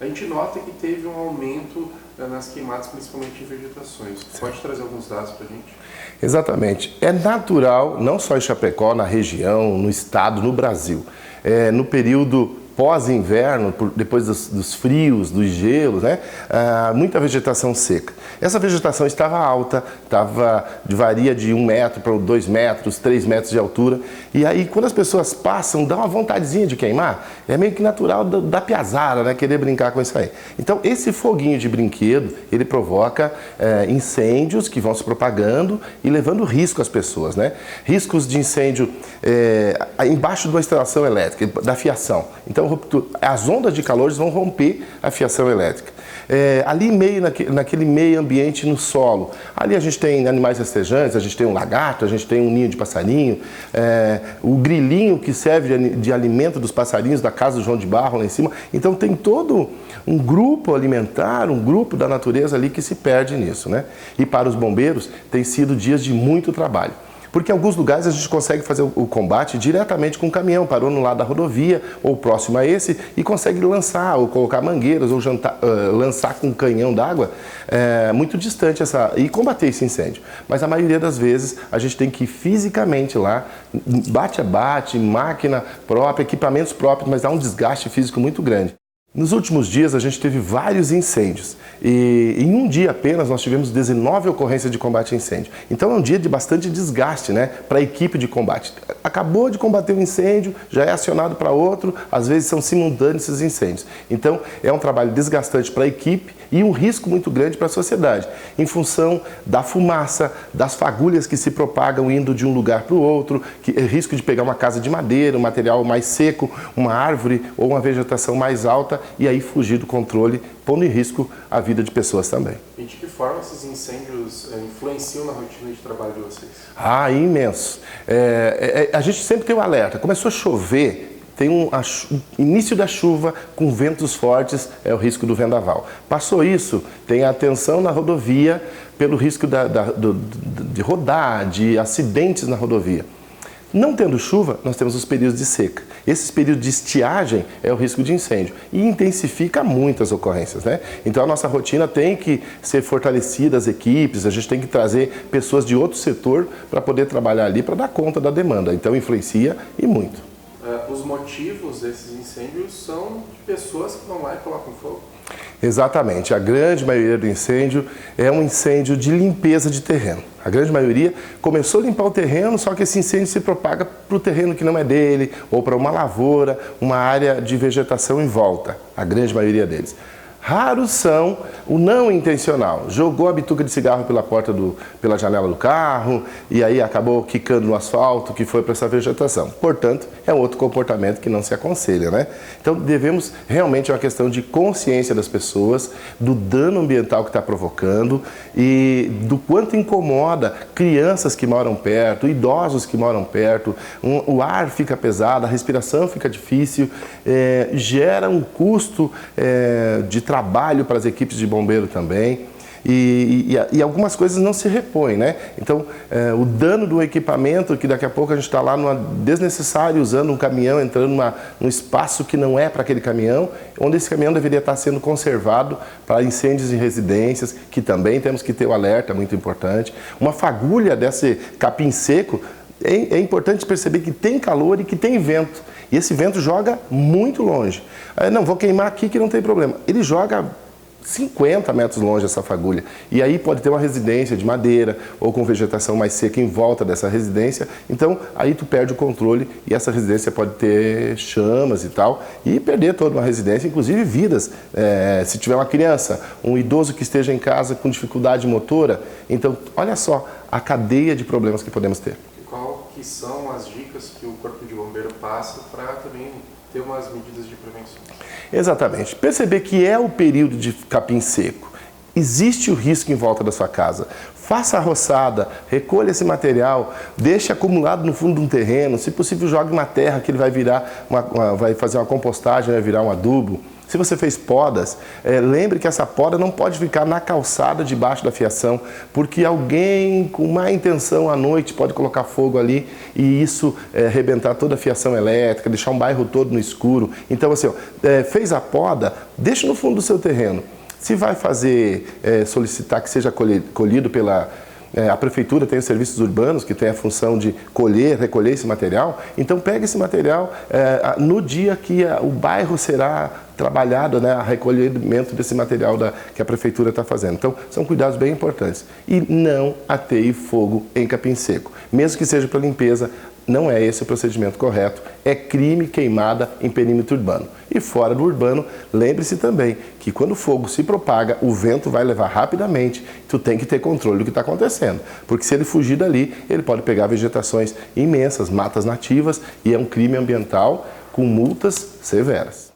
a gente nota que teve um aumento nas queimadas, principalmente em vegetações. Pode trazer alguns dados para a gente? Exatamente. É natural, não só em Chapecó, na região, no estado, no Brasil, no período pós-inverno, depois dos frios, dos gelos, né? Muita vegetação seca. Essa vegetação estava alta, varia de 1 metro para 2 metros, 3 metros de altura. E aí, quando as pessoas passam, dá uma vontadezinha de queimar. É meio que natural da piazara, né? Querer brincar com isso aí. Então, esse foguinho de brinquedo, ele provoca incêndios que vão se propagando e levando risco às pessoas, né? Riscos de incêndio embaixo de uma instalação elétrica, da fiação. Então, as ondas de calor vão romper a fiação elétrica. Ali naquele meio ambiente no solo, ali a gente tem animais rastejantes, a gente tem um lagarto, a gente tem um ninho de passarinho, o grilinho que serve de alimento dos passarinhos da casa do João de Barro lá em cima. Então tem todo um grupo alimentar, um grupo da natureza ali que se perde nisso, né? E para os bombeiros tem sido dias de muito trabalho. Porque em alguns lugares a gente consegue fazer o combate diretamente com o caminhão, parou no lado da rodovia ou próximo a esse e consegue lançar ou colocar mangueiras ou lançar com um canhão d'água muito distante e combater esse incêndio. Mas a maioria das vezes a gente tem que ir fisicamente lá, bate a bate, máquina própria, equipamentos próprios, mas dá um desgaste físico muito grande. Nos últimos dias a gente teve vários incêndios e em um dia apenas nós tivemos 19 ocorrências de combate a incêndio. Então é um dia de bastante desgaste, né, para a equipe de combate. Acabou de combater um incêndio, já é acionado para outro, às vezes são simultâneos esses incêndios. Então é um trabalho desgastante para a equipe e um risco muito grande para a sociedade, em função da fumaça, das fagulhas que se propagam indo de um lugar para o outro, risco de pegar uma casa de madeira, um material mais seco, uma árvore ou uma vegetação mais alta e aí fugir do controle, pondo em risco a vida de pessoas também. E de que forma esses incêndios influenciam na rotina de trabalho de vocês? Imenso. A gente sempre tem um alerta. Começou a chover, tem um início da chuva com ventos fortes, é o risco do vendaval. Passou isso, tem a atenção na rodovia pelo risco de rodar, de acidentes na rodovia. Não tendo chuva, nós temos os períodos de seca. Esses períodos de estiagem é o risco de incêndio e intensifica muitas ocorrências, né? Então a nossa rotina tem que ser fortalecida, as equipes, a gente tem que trazer pessoas de outro setor para poder trabalhar ali, para dar conta da demanda. Então influencia e muito. Os motivos desses incêndios são de pessoas que vão lá e colocam fogo? Exatamente. A grande maioria do incêndio é um incêndio de limpeza de terreno. A grande maioria começou a limpar o terreno, só que esse incêndio se propaga para o terreno que não é dele, ou para uma lavoura, uma área de vegetação em volta. A grande maioria deles. Raros são o não intencional. Jogou a bituca de cigarro pela janela do carro e aí acabou quicando no asfalto, que foi para essa vegetação. Portanto, é um outro comportamento que não se aconselha, né? Então, realmente é uma questão de consciência das pessoas, do dano ambiental que está provocando e do quanto incomoda crianças que moram perto, idosos que moram perto, o ar fica pesado, a respiração fica difícil, gera um custo de trabalho para as equipes de bombeiro também e algumas coisas não se repõem, né? Então, o dano do equipamento, que daqui a pouco a gente está lá desnecessário usando um caminhão, entrando num espaço que não é para aquele caminhão, onde esse caminhão deveria estar sendo conservado para incêndios em residências, que também temos que ter o alerta, muito importante. Uma fagulha desse capim seco, é importante perceber que tem calor e que tem vento. E esse vento joga muito longe. Não, vou queimar aqui que não tem problema. Ele joga 50 metros longe essa fagulha. E aí pode ter uma residência de madeira ou com vegetação mais seca em volta dessa residência. Então, aí tu perde o controle e essa residência pode ter chamas e tal. E perder toda uma residência, inclusive vidas. Se tiver uma criança, um idoso que esteja em casa com dificuldade motora. Então, olha só a cadeia de problemas que podemos ter. Que são as dicas que o Corpo de Bombeiro passa para também ter umas medidas de prevenção? Exatamente. Perceber que é o período de capim seco. Existe o risco em volta da sua casa. faça a roçada, recolha esse material, deixe acumulado no fundo de um terreno, se possível jogue uma terra que ele vai virar, vai fazer uma compostagem, vai virar um adubo. Se você fez podas, lembre que essa poda não pode ficar na calçada debaixo da fiação, porque alguém com má intenção à noite pode colocar fogo ali e isso arrebentar toda a fiação elétrica, deixar um bairro todo no escuro. Então, assim, fez a poda, deixa no fundo do seu terreno. Se vai solicitar que seja colhido pela... a prefeitura tem os serviços urbanos que tem a função de recolher esse material, então pega esse material no dia que o bairro será trabalhado, né, a recolhimento desse material que a prefeitura está fazendo. Então, são cuidados bem importantes. E não ateie fogo em capim seco. Mesmo que seja para limpeza, não é esse o procedimento correto. É crime queimada em perímetro urbano. E fora do urbano, lembre-se também que quando o fogo se propaga, o vento vai levar rapidamente. Tu tem que ter controle do que está acontecendo. Porque se ele fugir dali, ele pode pegar vegetações imensas, matas nativas, e é um crime ambiental com multas severas.